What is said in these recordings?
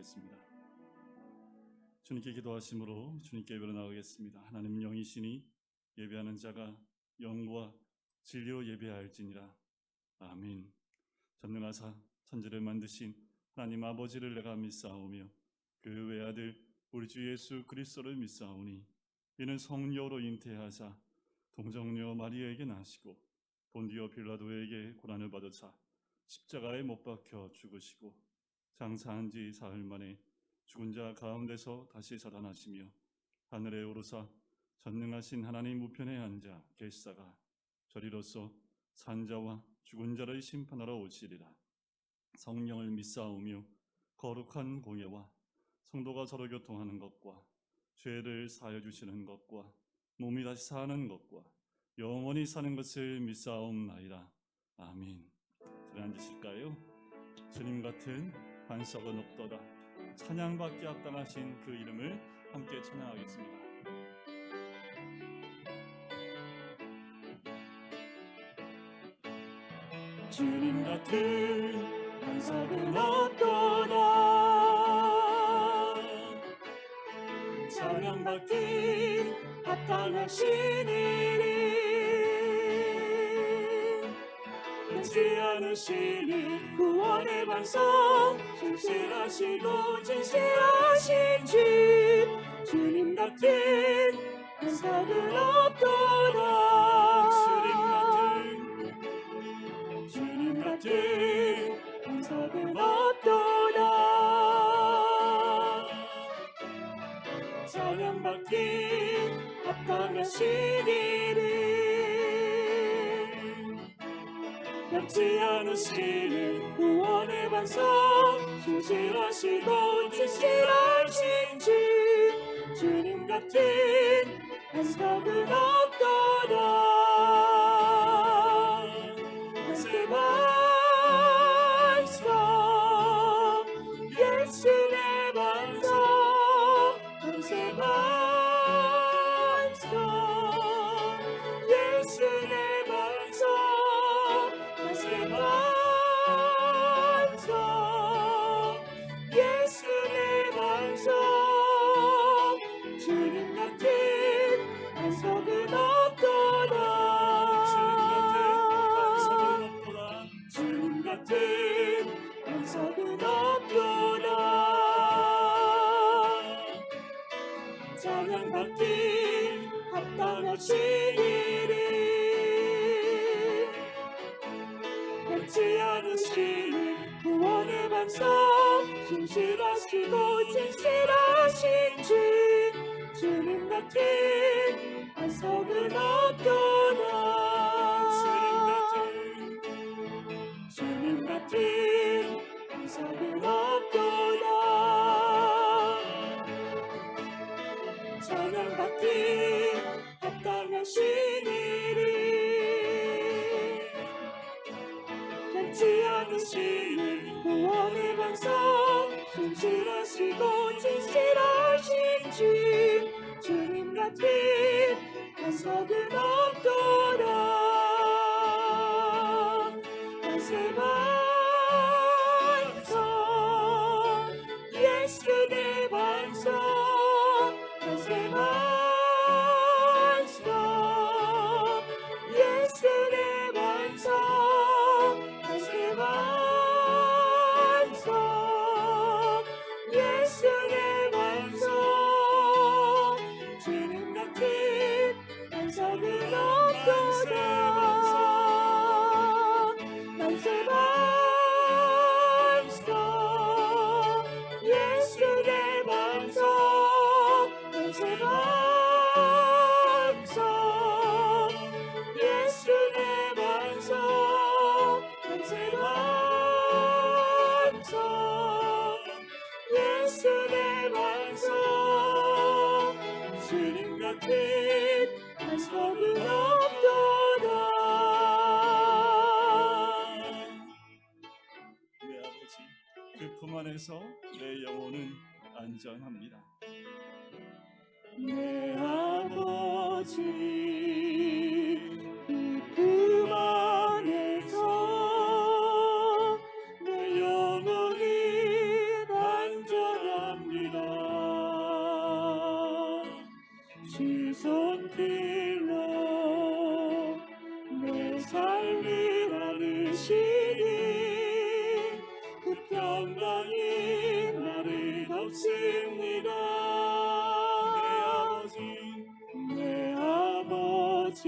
기도하겠습니다. 주님께 기도하심으로 주님께 예배로 나가겠습니다. 하나님 영이시니 예배하는 자가 영과 진리로 예배할지니라. 아멘. 전능하사 천지를 만드신 하나님 아버지를 내가 믿사오며 그 외아들 우리 주 예수 그리스도를 믿사오니 이는 성령으로 잉태하사 동정녀 마리아에게 나시고 본디오 빌라도에게 고난을 받으사 십자가에 못 박혀 죽으시고 장사한 지 사흘 만에 죽은 자 가운데서 다시 살아나시며 하늘에 오르사 전능하신 하나님 우편에 앉아 계시다가 저리로서 산자와 죽은 자를 심판하러 오시리라. 성령을 믿사오며 거룩한 공예와 성도가 서로 교통하는 것과 죄를 사하여 주시는 것과 몸이 다시 사는 것과 영원히 사는 것을 믿사옵나이다. 아멘. 저리 앉으실까요? 주님 같은 반석은 없도다. 찬양받기 합당하신 그 이름을 함께 찬양하겠습니다. 주님 같은 반석은 없도다. 찬양받기 합당하신 이름 변치 않으시는 구원의 반석 신실하시고 진실하신 주님 같은 반석은 없도다. 주님 같은 반석은 없도다. 찬양받기 합당하신 이름 변치 않으시는 구원의 반석 신실하시고 진실하신 주님 같은 반석은 없도다. 만세 반석 예수의 반석 만세 반석 예수의 반석 만세 반석 예수의 반석 주님 같은 반석은 없도다. 주님 같은 반석은 없도다. 찬양받기 합당하신 이름 변치 않으시는 구원의 반석 신실하시고 진실하신 주님 같은 반석은 없도다. 주님 같은 반석은 없도다. 찬양받기 합당하신 이름 변치 않으시는 구원의 반석 신실하시고 진실하신 주님 같은 반석은 없도다. 만세 반석 예수의 반석 만세 반석 예수의 반석 만세 반석 예수의 반석 주님 같은 반석은 없도다. 만세 반석 예수의 반석 만세 반석 예수의 반석 만세 반석 예수의 반석 주님 같은 반석은 없도다. 내 아버지 그 품 안에서 내 영혼은 안전합니다. 내 아버지 그 품 안에서 내 영혼은 안전합니다. 주 손길로 내 삶을 나르시니 그 평강이 나를 덮습니다. 내 아버지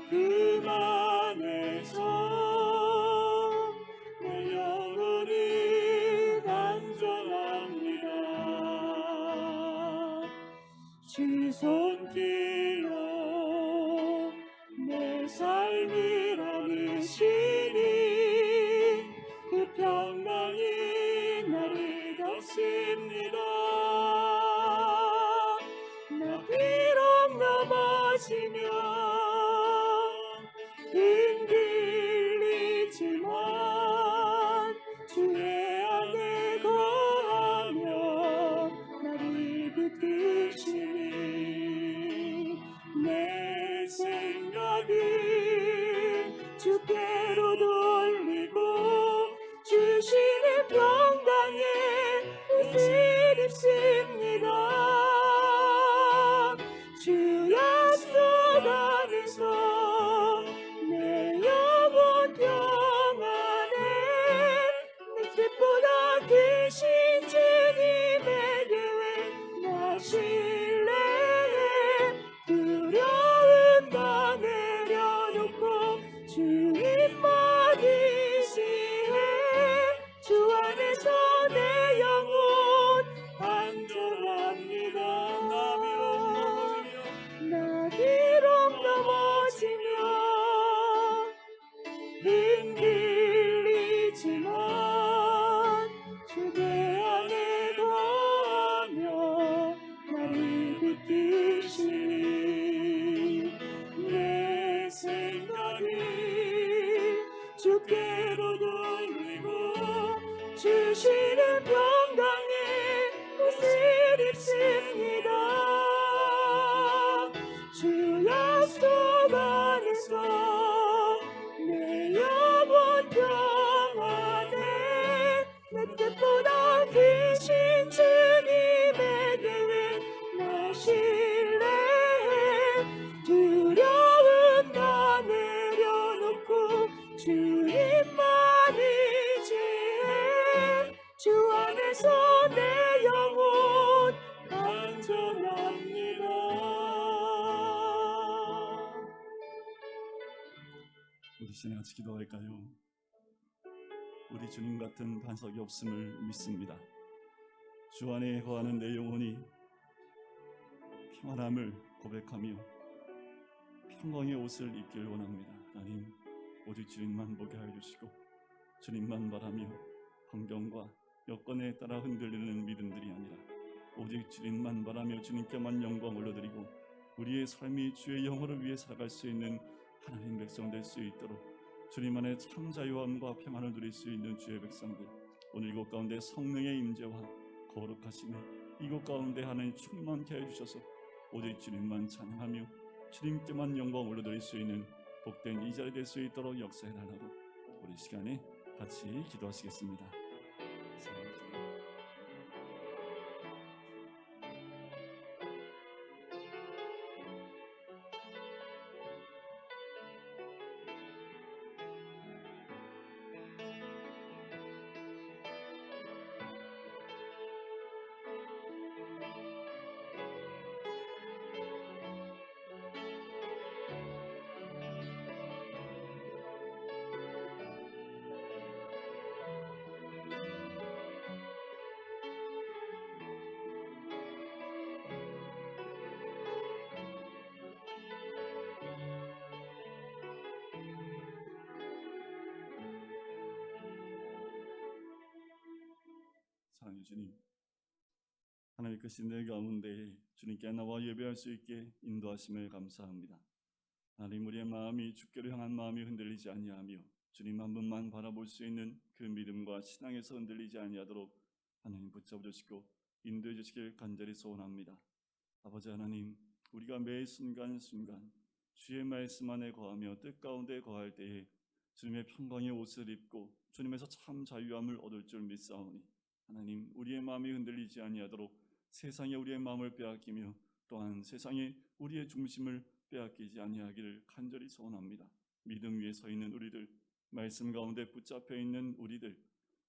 그 안에서 내 영혼이 안전합니다. 주 손길로 내 삶을 안으시니 그 평강이 나를 덮습니다. 나 비록 넘어지면 흔들리지만 주의 안에 거하며 나를 붙드시니 내 생각을 주께로 돌리고 주시는 평강에 옷을 입습니다. 주 약속 안에서 내 영혼 평안해 내 뜻보다 크신 주님의 계획 나 신뢰해 두려움 다 내려놓고 주님만 의지해 주 안에서 내 영혼 안전합니다. 나 비록 넘어지면 흔들리지만 주의 안에 거하며 나를 붙드시니 내 생각을 주께로 돌리고 주시는 평강에 옷을 입습니다. 주 약속 안에서 내 영혼 평안해 내 뜻보다 크신 주님의 계획 나 신뢰해 두려움 다 내려놓고 주님만 의지해 주 안에서 내 영혼 안전합니다. 우리 시간에 같이 기도할까요? 우리 주님 같은 반석이 없음을 믿습니다. 주 안에 거하는 내 영혼이 평안함을 고백하며 평강의 옷을 입길 원합니다. 하나님, 오직 주님만 보게 하여 주시고 주님만 바라며 환경과 여건에 따라 흔들리는 믿음들이 아니라 오직 주님만 바라며 주님께만 영광 올려드리고 우리의 삶이 주의 영혼을 위해 살아갈 수 있는 하나님 백성 될 수 있도록 주님 안에 참 자유함과 평안을 누릴 수 있는 주의 백성들, 오늘 이곳 가운데 성령의 임재와 거룩하심이 이곳 가운데 하나님 충만케 해주셔서 오직 주님만 찬양하며 주님께만 영광 올려드릴 수 있는 복된 이 자리 될 수 있도록 역사해달라고 우리 시간에 같이 기도하시겠습니다. 사랑해 주님, 하나님의 크신 내 가운데 주님께 나와 예배할 수 있게 인도하심을 감사합니다. 하나님, 우리의 마음이 주께로 향한 마음이 흔들리지 아니하며 주님 한 분만 바라볼 수 있는 그 믿음과 신앙에서 흔들리지 아니하도록 하나님 붙잡아 주시고 인도해 주시길 간절히 소원합니다. 아버지 하나님, 우리가 매 순간순간 주의 말씀 안에 거하며 뜻 가운데 거할 때에 주님의 평강의 옷을 입고 주님에서 참 자유함을 얻을 줄 믿사오니 하나님, 우리의 마음이 흔들리지 아니하도록 세상에 우리의 마음을 빼앗기며 또한 세상에 우리의 중심을 빼앗기지 아니하기를 간절히 소원합니다. 믿음 위에 서 있는 우리들, 말씀 가운데 붙잡혀 있는 우리들,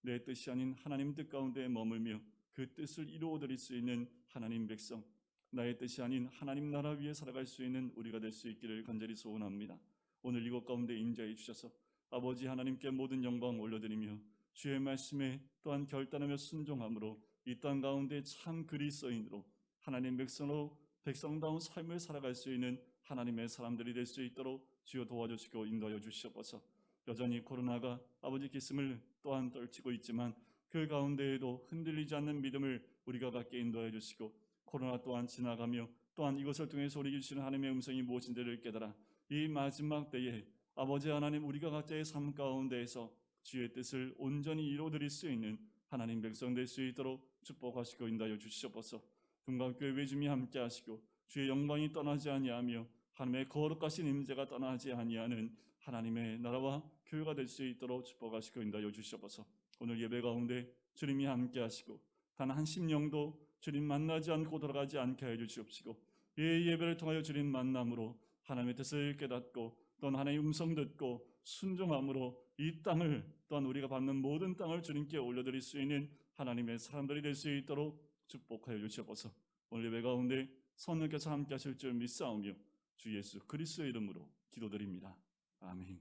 내 뜻이 아닌 하나님 뜻 가운데 머물며 그 뜻을 이루어 드릴 수 있는 하나님 백성, 나의 뜻이 아닌 하나님 나라 위에 살아갈 수 있는 우리가 될 수 있기를 간절히 소원합니다. 오늘 이곳 가운데 임재해 주셔서 아버지 하나님께 모든 영광 올려드리며 주의 말씀에 또한 결단하며 순종함으로 이 땅 가운데 참 그리스도인으로 하나님 백성다운 삶을 살아갈 수 있는 하나님의 사람들이 될 수 있도록 주여 도와주시고 인도하여 주시옵소서. 여전히 코로나가 아버지 기승을 또한 떨치고 있지만 그 가운데에도 흔들리지 않는 믿음을 우리가 갖게 인도하여 주시고, 코로나 또한 지나가며 또한 이것을 통해서 우리 주시는 하나님의 음성이 무엇인지를 깨달아 이 마지막 때에 아버지 하나님 우리가 각자의 삶 가운데에서 주의 뜻을 온전히 이루어드릴 수 있는 하나님 백성 될 수 있도록 축복하시고 인도하여 주시옵소서. 금강교회 외줌이 함께 하시고 주의 영광이 떠나지 아니하며 하나님의 거룩하신 임재가 떠나지 아니하는 하나님의 나라와 교회가 될 수 있도록 축복하시고 인도하여 주시옵소서. 오늘 예배 가운데 주님이 함께 하시고 단 한 심령도 주님 만나지 않고 돌아가지 않게 해 주시옵시고, 이 예배를 통하여 주님 만남으로 하나님의 뜻을 깨닫고 또한 하나님의 음성 듣고 순종함으로 이 땅을 또한 우리가 받는 모든 땅을 주님께 올려드릴 수 있는 하나님의 사람들이 될 수 있도록 축복하여 주시옵소서. 오늘 예배 가운데 성령께서 함께 하실 줄 믿사오며 주 예수 그리스도의 이름으로 기도드립니다. 아멘.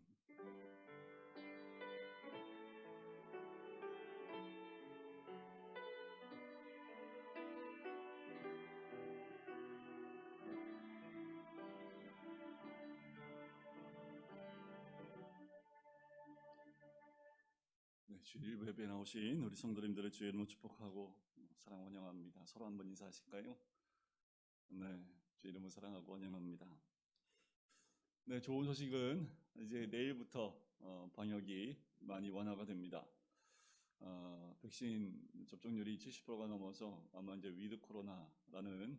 네, 주 일부 예배에 나오신 우리 성도님들의 주의 이름으로 축복하고 사랑 원영합니다. 서로 한번 인사하실까요? 네, 주의 이름으로 사랑하고 원영합니다. 네, 좋은 소식은 이제 내일부터 방역이 많이 완화가 됩니다. 백신 접종률이 70%가 넘어서 아마 이제 위드 코로나라는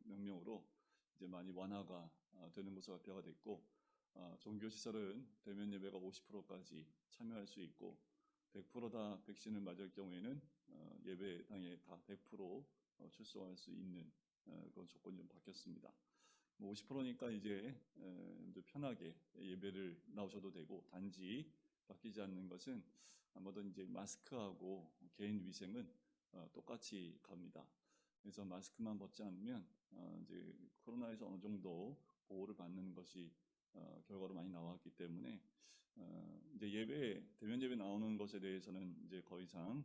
명명으로 이제 많이 완화가 되는 것으로 발표가 됐고, 종교 시설은 대면 예배가 50%까지 참여할 수 있고 100%다 백신을 맞을 경우에는 예배당에 다 100% 출석할 수 있는 그런 조건이 좀 바뀌었습니다. 50%니까 이제 편하게 예배를 나오셔도 되고, 단지 바뀌지 않는 것은 아마도 이제 마스크하고 개인 위생은 똑같이 갑니다. 그래서 마스크만 벗지 않으면 이제 코로나에서 어느 정도 보호를 받는 것이 결과로 많이 나왔기 때문에 이제 예배 대면 예배 나오는 것에 대해서는 이제 더 이상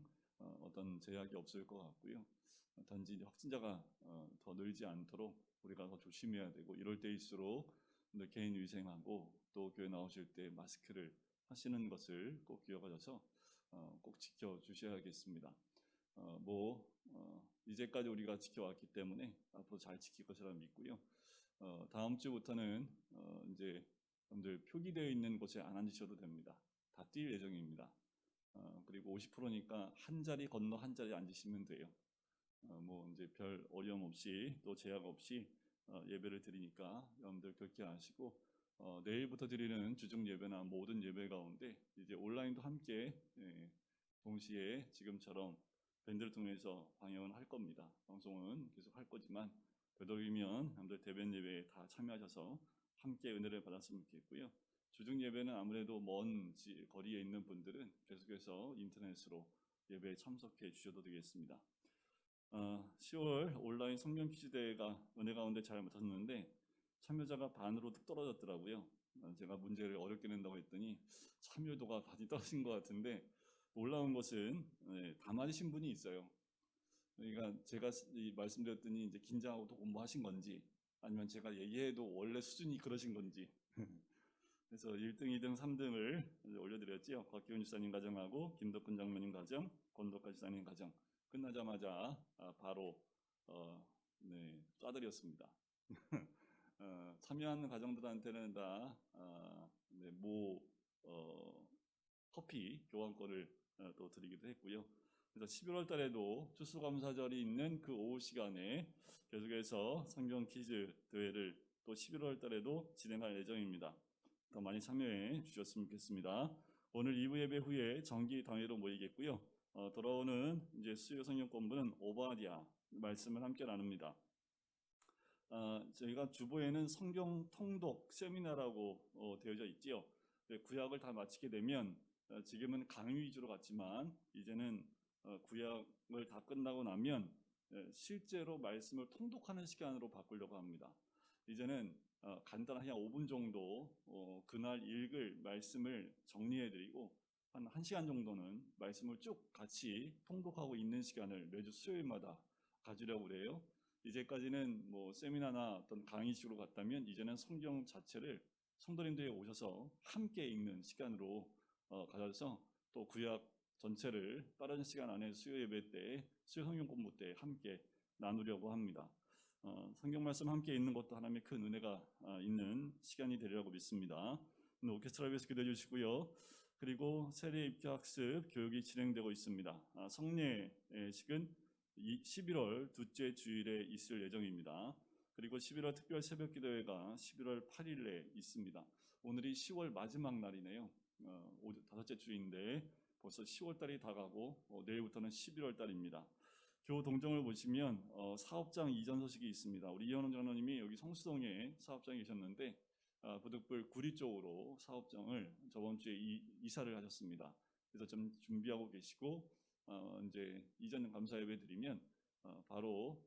어떤 제약이 없을 것 같고요. 단지 이제 확진자가 더 늘지 않도록 우리가 더 조심해야 되고, 이럴 때일수록 개인 위생하고 또 교회 나오실 때 마스크를 하시는 것을 꼭 기억하셔서 꼭 지켜주셔야겠습니다. 이제까지 우리가 지켜왔기 때문에 앞으로 잘 지킬 것이라 믿고요. 다음 주부터는 이제 여러분들 표기되어 있는 곳에 안 앉으셔도 됩니다. 다 뛸 예정입니다. 그리고 50%니까 한 자리 건너 한 자리 앉으시면 돼요. 이제 별 어려움 없이 또 제약 없이 예배를 드리니까 여러분들 그렇게 하시고, 내일부터 드리는 주중 예배나 모든 예배 가운데 이제 온라인도 함께 동시에 지금처럼 밴드를 통해서 방영을 할 겁니다. 방송은 계속 할 거지만 되도록이면 여러분들 대변 예배에 다 참여하셔서 함께 은혜를 받았으면 좋겠고요. 주중 예배는 아무래도 먼 거리에 있는 분들은 계속해서 인터넷으로 예배에 참석해 주셔도 되겠습니다. 10월 온라인 성경 퀴즈 대회가 은혜 가운데 잘 못했는데 참여자가 반으로 뚝 떨어졌더라고요. 제가 문제를 어렵게 낸다고 했더니 참여도가 많이 떨어진 것 같은데, 놀라운 것은 다 맞으신 분이 있어요. 그러니까 제가 말씀드렸더니 이제 긴장하고 또 공부하신 건지 아니면 제가 얘기해도 원래 수준이 그러신 건지 그래서 1등, 2등, 3등을 올려드렸지요. 곽기훈 지사님 가정하고 김덕근 장모님 가정, 권덕가 지사님 가정 끝나자마자 바로 쏴드렸습니다. 참여하는 가정들한테는 다 커피 교환권을 또 드리기도 했고요. 그래서 11월 달에도 추수감사절이 있는 그 오후 시간에 계속해서 성경 퀴즈 대회를 또 11월 달에도 진행할 예정입니다. 더 많이 참여해 주셨으면 좋겠습니다. 오늘 2부 예배 후에 정기 당회로 모이겠고요. 돌아오는 이제 수요 성경 공부는 오바댜 말씀을 함께 나눕니다. 저희가 주보에는 성경 통독 세미나라고 되어져 있지요. 구약을 다 마치게 되면 지금은 강의 위주로 갔지만 이제는 구약을 다 끝나고 나면 실제로 말씀을 통독하는 시간으로 바꾸려고 합니다. 이제는 간단하게 한 5분 정도 그날 읽을 말씀을 정리해드리고 한 1시간 정도는 말씀을 쭉 같이 통독하고 있는 시간을 매주 수요일마다 가지려고 그래요. 이제까지는 뭐 세미나나 어떤 강의식으로 갔다면 이제는 성경 자체를 성도님들이 오셔서 함께 읽는 시간으로 가져서 또 구약 전체를 빠른 시간 안에 수요 예배 때, 수요 성경 공부 때 함께 나누려고 합니다. 성경 말씀 함께 읽는 것도 하나님의 큰 은혜가 있는 시간이 되리라고 믿습니다. 오케스트라 위에서 기도해 주시고요. 그리고 세례 입교 학습 교육이 진행되고 있습니다. 성례식은 11월 둘째 주일에 있을 예정입니다. 그리고 11월 특별 새벽 기도회가 11월 8일에 있습니다. 오늘이 10월 마지막 날이네요. 다섯째 주인데 벌써 10월 달이 다가고 내일부터는 11월 달입니다. 교 동정을 보시면 사업장 이전 소식이 있습니다. 우리 이현원 장로님이 여기 성수동에 사업장에 계셨는데 부득불 구리 쪽으로 사업장을 저번 주에 이사를 하셨습니다. 그래서 좀 준비하고 계시고 이제 이전 감사 예배 드리면 바로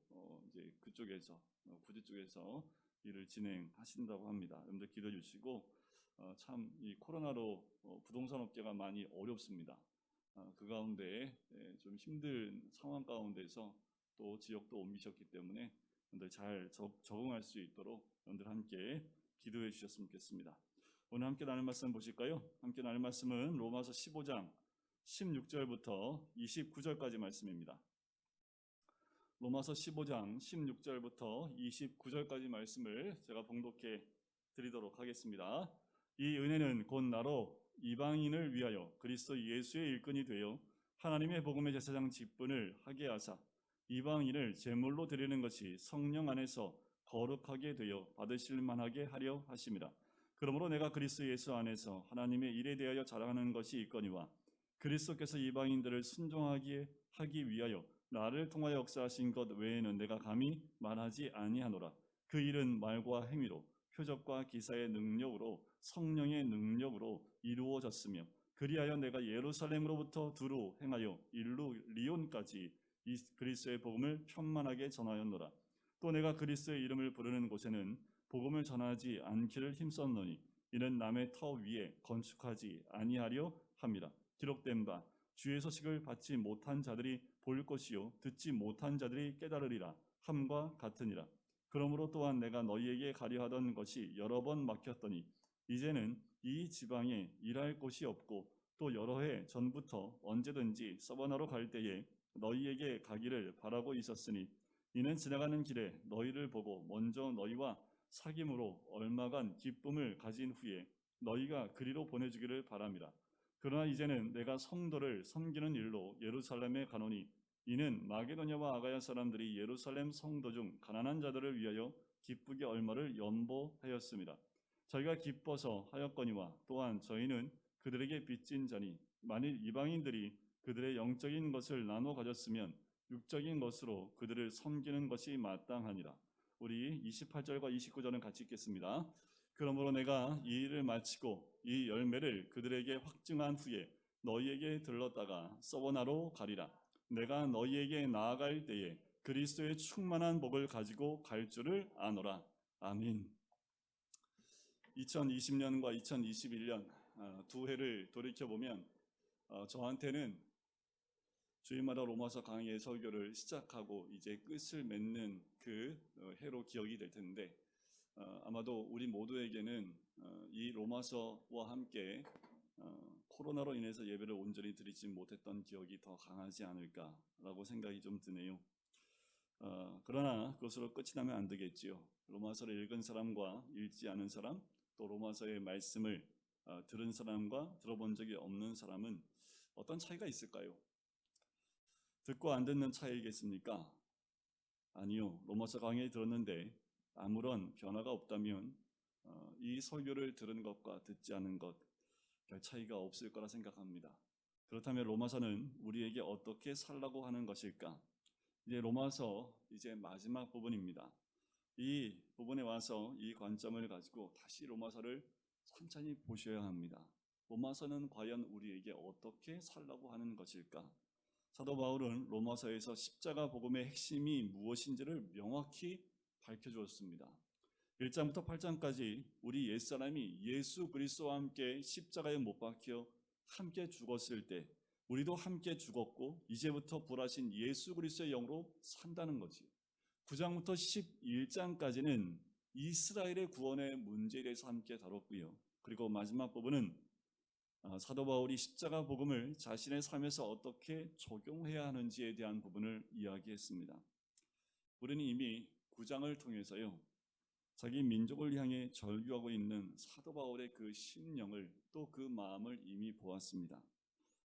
이제 그쪽에서 구리 쪽에서 일을 진행하신다고 합니다. 여러분들 기도해 주시고 참 이 코로나로 부동산 업계가 많이 어렵습니다. 그 가운데 좀 힘든 상황 가운데서 또 지역도 옮기셨기 때문에 여러분들 잘 적응할 수 있도록 여러분들 함께 기도해 주셨으면 좋겠습니다. 오늘 함께 나눌 말씀 보실까요? 함께 나눌 말씀은 로마서 15장 16절부터 29절까지 말씀입니다. 로마서 15장 16절부터 29절까지 말씀을 제가 봉독해 드리도록 하겠습니다. 이 은혜는 곧 나로 이방인을 위하여 그리스도 예수의 일꾼이 되어 하나님의 복음의 제사장 직분을 하게 하사 이방인을 제물로 드리는 것이 성령 안에서 거룩하게 되어 받으실 만하게 하려 하심이라. 그러므로 내가 그리스도 예수 안에서 하나님의 일에 대하여 자랑하는 것이 있거니와 그리스도께서 이방인들을 순종하게 하기 위하여 나를 통하여 역사하신 것 외에는 내가 감히 말하지 아니하노라. 그 일은 말과 행위로 표적과 기사의 능력으로 성령의 능력으로 이루어졌으며 그리하여 내가 예루살렘으로부터 두루 행하여 일루리온까지 이 그리스도의 복음을 편만하게 전하였노라. 또 내가 그리스도의 이름을 부르는 곳에는 복음을 전하지 않기를 힘썼노니 이는 남의 터 위에 건축하지 아니하려 함이라. 기록된 바 주의 소식을 받지 못한 자들이 볼 것이요 듣지 못한 자들이 깨달으리라 함과 같으니라. 그러므로 또한 내가 너희에게 가려 하던 것이 여러 번 막혔더니 이제는 이 지방에 일할 곳이 없고 또 여러 해 전부터 언제든지 서바나로 갈 때에 너희에게 가기를 바라고 있었으니 이는 지나가는 길에 너희를 보고 먼저 너희와 사귐으로 얼마간 기쁨을 가진 후에 너희가 그리로 보내주기를 바람이라. 그러나 이제는 내가 성도를 섬기는 일로 예루살렘에 가노니 이는 마게도냐와 아가야 사람들이 예루살렘 성도 중 가난한 자들을 위하여 기쁘게 얼마를 연보하였습니다. 저희가 기뻐서 하였거니와 또한 저희는 그들에게 빚진 자니 만일 이방인들이 그들의 영적인 것을 나눠 가졌으면 육적인 것으로 그들을 섬기는 것이 마땅하니라. 우리 28절과 29절은 같이 읽겠습니다. 그러므로 내가 이 일을 마치고 이 열매를 그들에게 확증한 후에 너희에게 들렀다가 서버나로 가리라. 내가 너희에게 나아갈 때에 그리스도의 충만한 복을 가지고 갈 줄을 아노라. 아멘. 2020년과 2021년 두 해를 돌이켜보면 저한테는 주일마다 로마서 강의 설교를 시작하고 이제 끝을 맺는 그 해로 기억이 될 텐데 아마도 우리 모두에게는 이 로마서와 함께 코로나로 인해서 예배를 온전히 드리지 못했던 기억이 더 강하지 않을까라고 생각이 좀 드네요. 그러나 그것으로 끝이 나면 안 되겠지요. 로마서를 읽은 사람과 읽지 않은 사람, 또 로마서의 말씀을 들은 사람과 들어본 적이 없는 사람은 어떤 차이가 있을까요? 듣고 안 듣는 차이겠습니까? 아니요. 로마서 강의 들었는데 아무런 변화가 없다면 이 설교를 들은 것과 듣지 않은 것 별 차이가 없을 거라 생각합니다. 그렇다면 로마서는 우리에게 어떻게 살라고 하는 것일까? 이제 로마서 이제 마지막 부분입니다. 이 부분에 와서 이 관점을 가지고 다시 로마서를 천천히 보셔야 합니다. 로마서는 과연 우리에게 어떻게 살라고 하는 것일까? 사도 바울은 로마서에서 십자가 복음의 핵심이 무엇인지를 명확히 밝혀주었습니다. 1장부터 8장까지 우리 옛사람이 예수 그리스도와 함께 십자가에 못 박혀 함께 죽었을 때 우리도 함께 죽었고 이제부터 부활하신 예수 그리스도의 영으로 산다는 거지요. 9장부터 11장까지는 이스라엘의 구원의 문제에 대해서 함께 다뤘고요. 그리고 마지막 부분은 사도 바울이 십자가 복음을 자신의 삶에서 어떻게 적용해야 하는지에 대한 부분을 이야기했습니다. 우리는 이미 9장을 통해서요, 자기 민족을 향해 절규하고 있는 사도 바울의 그 심령을 또 그 마음을 이미 보았습니다.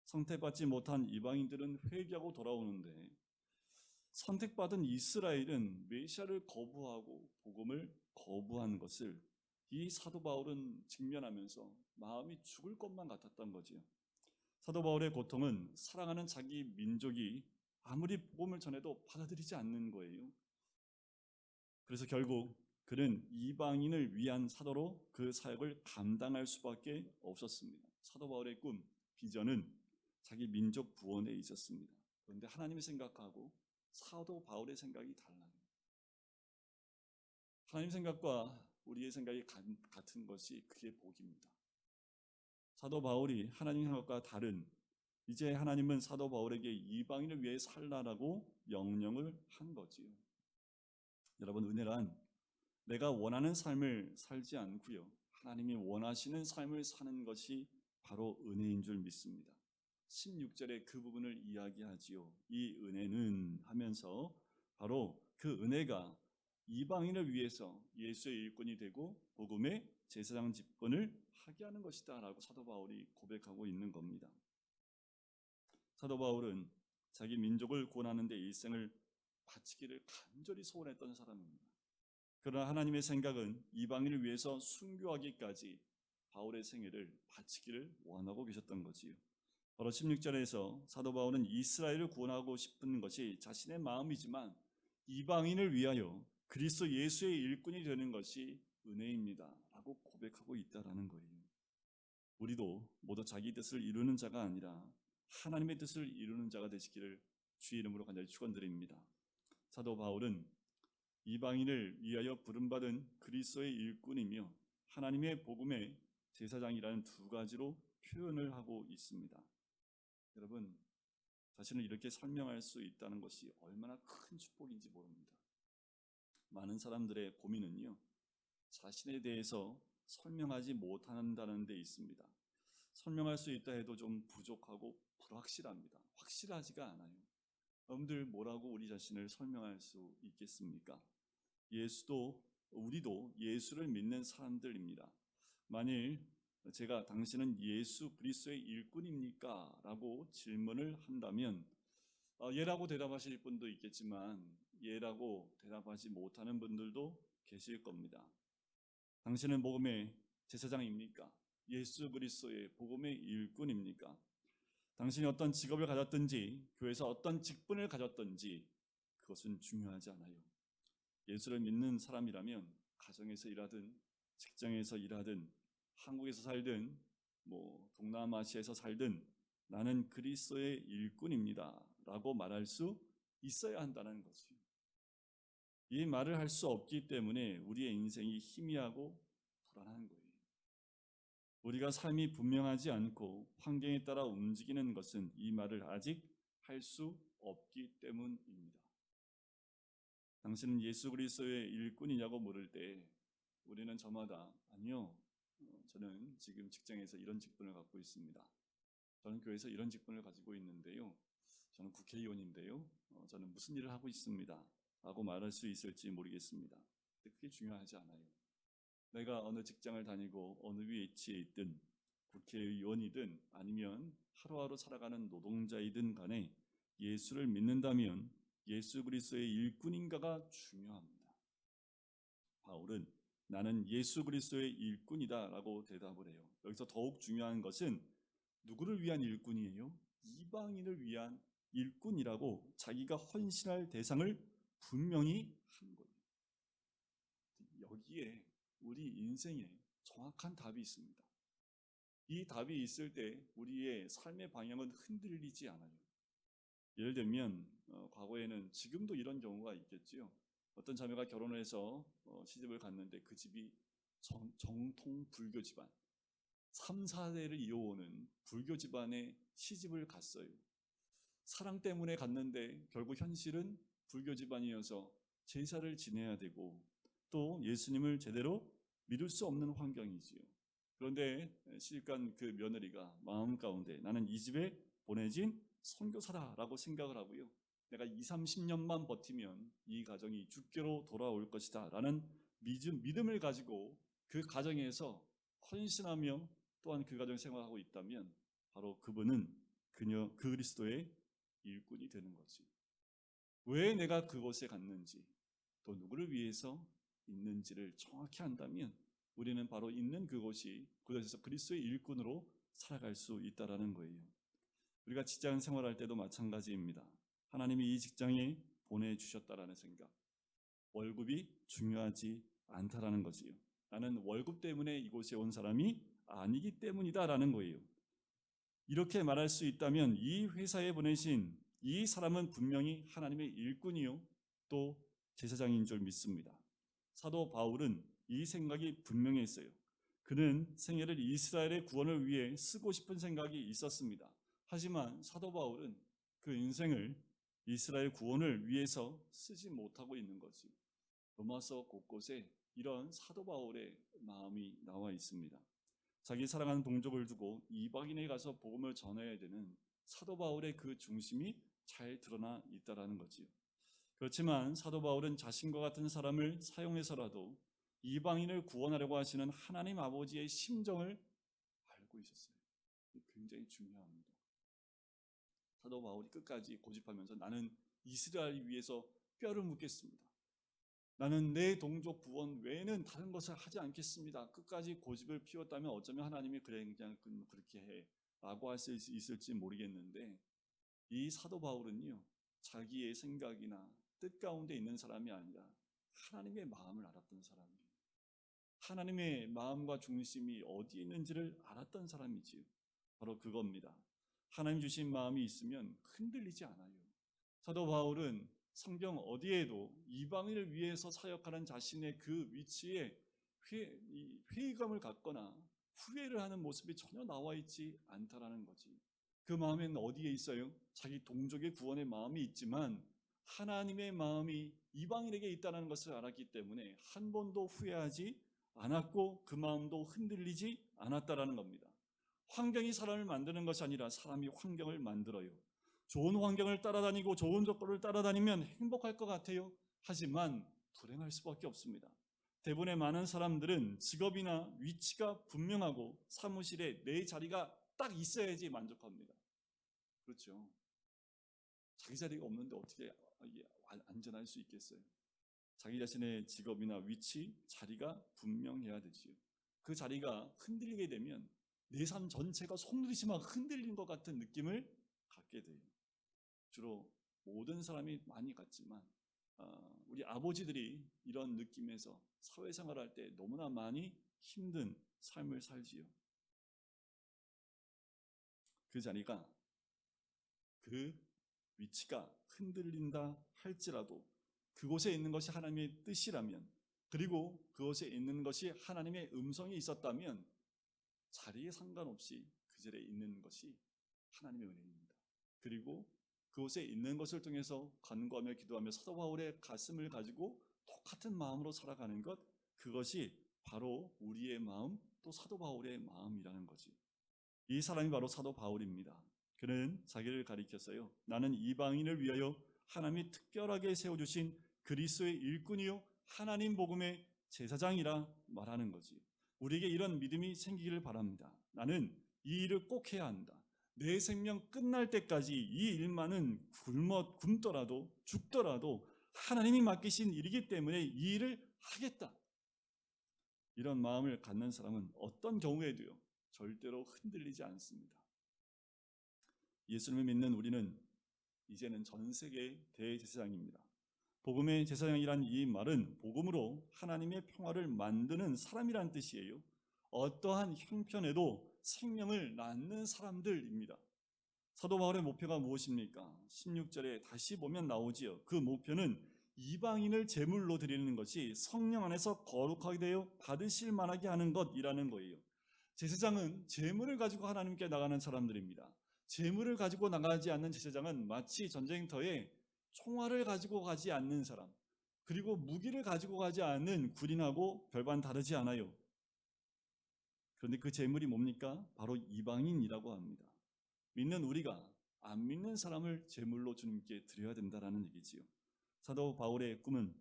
선택받지 못한 이방인들은 회개하고 돌아오는데 선택받은 이스라엘은 메시아를 거부하고 복음을 거부한 것을 이 사도 바울은 직면하면서 마음이 죽을 것만 같았던 거지요. 사도 바울의 고통은 사랑하는 자기 민족이 아무리 복음을 전해도 받아들이지 않는 거예요. 그래서 결국 그는 이방인을 위한 사도로 그 사역을 감당할 수밖에 없었습니다. 사도 바울의 꿈, 비전은 자기 민족 구원에 있었습니다. 그런데 하나님의 생각하고 사도 바울의 생각이 달라요. 하나님 생각과 우리의 생각이 같은 것이 그게 복입니다. 사도 바울이 하나님 생각과 다른, 이제 하나님은 사도 바울에게 이방인을 위해 살라라고 명령을 한 거지요. 여러분, 은혜란 내가 원하는 삶을 살지 않고요, 하나님이 원하시는 삶을 사는 것이 바로 은혜인 줄 믿습니다. 16절에 그 부분을 이야기하지요. 이 은혜는 하면서 바로 그 은혜가 이방인을 위해서 예수의 일꾼이 되고 복음의 제사장 직분을 하게 하는 것이다 라고 사도 바울이 고백하고 있는 겁니다. 사도 바울은 자기 민족을 구원하는 데 일생을 바치기를 간절히 소원했던 사람입니다. 그러나 하나님의 생각은 이방인을 위해서 순교하기까지 바울의 생애를 바치기를 원하고 계셨던 거지요. 바로 16절에서 사도 바울은 이스라엘을 구원하고 싶은 것이 자신의 마음이지만 이방인을 위하여 그리스도 예수의 일꾼이 되는 것이 은혜입니다 라고 고백하고 있다라는 거예요. 우리도 모두 자기 뜻을 이루는 자가 아니라 하나님의 뜻을 이루는 자가 되시기를 주의 이름으로 간절히 축원드립니다. 사도 바울은 이방인을 위하여 부름받은 그리스도의 일꾼이며 하나님의 복음의 제사장이라는 두 가지로 표현을 하고 있습니다. 여러분, 자신을 이렇게 설명할 수 있다는 것이 얼마나 큰 축복인지 모릅니다. 많은 사람들의 고민은요, 자신에 대해서 설명하지 못한다는 데 있습니다. 설명할 수 있다 해도 좀 부족하고 불확실합니다. 확실하지가 않아요. 여러분들 뭐라고 우리 자신을 설명할 수 있겠습니까? 우리도 예수를 믿는 사람들입니다. 만일 제가 당신은 예수 그리스도의 일꾼입니까? 라고 질문을 한다면 예라고 대답하실 분도 있겠지만 예라고 대답하지 못하는 분들도 계실 겁니다. 당신은 복음의 제사장입니까? 예수 그리스도의 복음의 일꾼입니까? 당신이 어떤 직업을 가졌든지 교회에서 어떤 직분을 가졌든지 그것은 중요하지 않아요. 예수를 믿는 사람이라면 가정에서 일하든 직장에서 일하든 한국에서 살든 동남아시아에서 살든 나는 그리스도의 일꾼입니다 라고 말할 수 있어야 한다는 거죠. 이 말을 할 수 없기 때문에 우리의 인생이 희미하고 불안한 거예요. 우리가 삶이 분명하지 않고 환경에 따라 움직이는 것은 이 말을 아직 할 수 없기 때문입니다. 당신은 예수 그리스도의 일꾼이냐고 물을 때 우리는 저마다 아니요, 저는 지금 직장에서 이런 직분을 갖고 있습니다. 저는 교회에서 이런 직분을 가지고 있는데요. 저는 국회의원인데요. 저는 무슨 일을 하고 있습니다. 라고 말할 수 있을지 모르겠습니다. 근데 그게 중요하지 않아요. 내가 어느 직장을 다니고 어느 위치에 있든 국회의원이든 아니면 하루하루 살아가는 노동자이든 간에 예수를 믿는다면 예수 그리스도의 일꾼인가가 중요합니다. 바울은 나는 예수 그리스도의 일꾼이다 라고 대답을 해요. 여기서 더욱 중요한 것은 누구를 위한 일꾼이에요? 이방인을 위한 일꾼이라고 자기가 헌신할 대상을 분명히 한 거예요. 여기에 우리 인생에 정확한 답이 있습니다. 이 답이 있을 때 우리의 삶의 방향은 흔들리지 않아요. 예를 들면 과거에는, 지금도 이런 경우가 있겠지요. 어떤 자매가 결혼을 해서 시집을 갔는데 그 집이 정통 불교 집안, 3, 4대를 이어오는 불교 집안에 시집을 갔어요. 사랑 때문에 갔는데 결국 현실은 불교 집안이어서 제사를 지내야 되고 또 예수님을 제대로 믿을 수 없는 환경이지요. 그런데 시집간 그 며느리가 마음 가운데 나는 이 집에 보내진 선교사다라고 생각을 하고요. 내가 2, 30년만 버티면 이 가정이 주께로 돌아올 것이다 라는 믿음을 가지고 그 가정에서 헌신하며 또한 그 가정 생활하고 있다면 바로 그분은 그리스도의 일꾼이 되는 거지. 왜 내가 그곳에 갔는지 또 누구를 위해서 있는지를 정확히 안다면 우리는 바로 있는 그곳에서 그리스도의 일꾼으로 살아갈 수 있다라는 거예요. 우리가 직장 생활할 때도 마찬가지입니다. 하나님이 이 직장에 보내주셨다라는 생각, 월급이 중요하지 않다라는 거지요. 나는 월급 때문에 이곳에 온 사람이 아니기 때문이다라는 거예요. 이렇게 말할 수 있다면 이 회사에 보내신 이 사람은 분명히 하나님의 일꾼이요 또 제사장인 줄 믿습니다. 사도 바울은 이 생각이 분명했어요. 그는 생애를 이스라엘의 구원을 위해 쓰고 싶은 생각이 있었습니다. 하지만 사도 바울은 그 인생을 이스라엘 구원을 위해서 쓰지 못하고 있는 거지. 로마서 곳곳에 이런 사도 바울의 마음이 나와 있습니다. 자기 사랑하는 동족을 두고 이방인에 가서 복음을 전해야 되는 사도 바울의 그 중심이 잘 드러나 있다라는 거지요. 그렇지만 사도 바울은 자신과 같은 사람을 사용해서라도 이방인을 구원하려고 하시는 하나님 아버지의 심정을 알고 있었어요. 굉장히 중요합니다. 사도 바울이 끝까지 고집하면서 나는 이스라엘을 위해서 뼈를 묻겠습니다. 나는 내 동족 구원 외에는 다른 것을 하지 않겠습니다. 끝까지 고집을 피웠다면 어쩌면 하나님이 그냥 그렇게 해 라고 할 수 있을지 모르겠는데, 이 사도 바울은요 자기의 생각이나 뜻 가운데 있는 사람이 아니라 하나님의 마음을 알았던 사람이에요. 하나님의 마음과 중심이 어디에 있는지를 알았던 사람이지요. 바로 그겁니다. 하나님 주신 마음이 있으면 흔들리지 않아요. 사도 바울은 성경 어디에도 이방인을 위해서 사역하는 자신의 그 위치에 회의감을 갖거나 후회를 하는 모습이 전혀 나와 있지 않다라는 거지. 그 마음에는 어디에 있어요? 자기 동족의 구원의 마음이 있지만 하나님의 마음이 이방인에게 있다는 것을 알았기 때문에 한 번도 후회하지 않았고 그 마음도 흔들리지 않았다라는 겁니다. 환경이 사람을 만드는 것이 아니라 사람이 환경을 만들어요. 좋은 환경을 따라다니고 좋은 조건을 따라다니면 행복할 것 같아요. 하지만 불행할 수밖에 없습니다. 대부분의 많은 사람들은 직업이나 위치가 분명하고 사무실에 내 자리가 딱 있어야지 만족합니다. 그렇죠. 자기 자리가 없는데 어떻게 안전할 수 있겠어요? 자기 자신의 직업이나 위치, 자리가 분명해야 되지요. 그 자리가 흔들리게 되면 내 삶 전체가 송두리째 막 흔들린 것 같은 느낌을 갖게 돼요. 주로 모든 사람이 많이 갖지만 우리 아버지들이 이런 느낌에서 사회생활할 때 너무나 많이 힘든 삶을 살지요. 그 자리가, 그 위치가 흔들린다 할지라도 그곳에 있는 것이 하나님의 뜻이라면, 그리고 그곳에 있는 것이 하나님의 음성이 있었다면 자리에 상관없이 그 자리에 있는 것이 하나님의 은혜입니다. 그리고 그곳에 있는 것을 통해서 간구하며 기도하며 사도 바울의 가슴을 가지고 똑같은 마음으로 살아가는 것, 그것이 바로 우리의 마음, 또 사도 바울의 마음이라는 거지. 이 사람이 바로 사도 바울입니다. 그는 자기를 가리켰어요. 나는 이방인을 위하여 하나님이 특별하게 세워주신 그리스도의 일꾼이요 하나님 복음의 제사장이라 말하는 거지. 우리에게 이런 믿음이 생기기를 바랍니다. 나는 이 일을 꼭 해야 한다. 내 생명 끝날 때까지 이 일만은 굶더라도 죽더라도 하나님이 맡기신 일이기 때문에 이 일을 하겠다. 이런 마음을 갖는 사람은 어떤 경우에도요 절대로 흔들리지 않습니다. 예수님을 믿는 우리는 이제는 전 세계 대제사장입니다. 복음의 제사장이란 이 말은 복음으로 하나님의 평화를 만드는 사람이란 뜻이에요. 어떠한 형편에도 생명을 낳는 사람들입니다. 사도 바울의 목표가 무엇입니까? 16절에 다시 보면 나오지요. 그 목표는 이방인을 제물로 드리는 것이 성령 안에서 거룩하게 되어 받으실 만하게 하는 것이라는 거예요. 제사장은 제물을 가지고 하나님께 나가는 사람들입니다. 제물을 가지고 나가지 않는 제사장은 마치 전쟁터에 총알을 가지고 가지 않는 사람, 그리고 무기를 가지고 가지 않는 군인하고 별반 다르지 않아요. 그런데 그 제물이 뭡니까? 바로 이방인이라고 합니다. 믿는 우리가 안 믿는 사람을 제물로 주님께 드려야 된다는 얘기지요. 사도 바울의 꿈은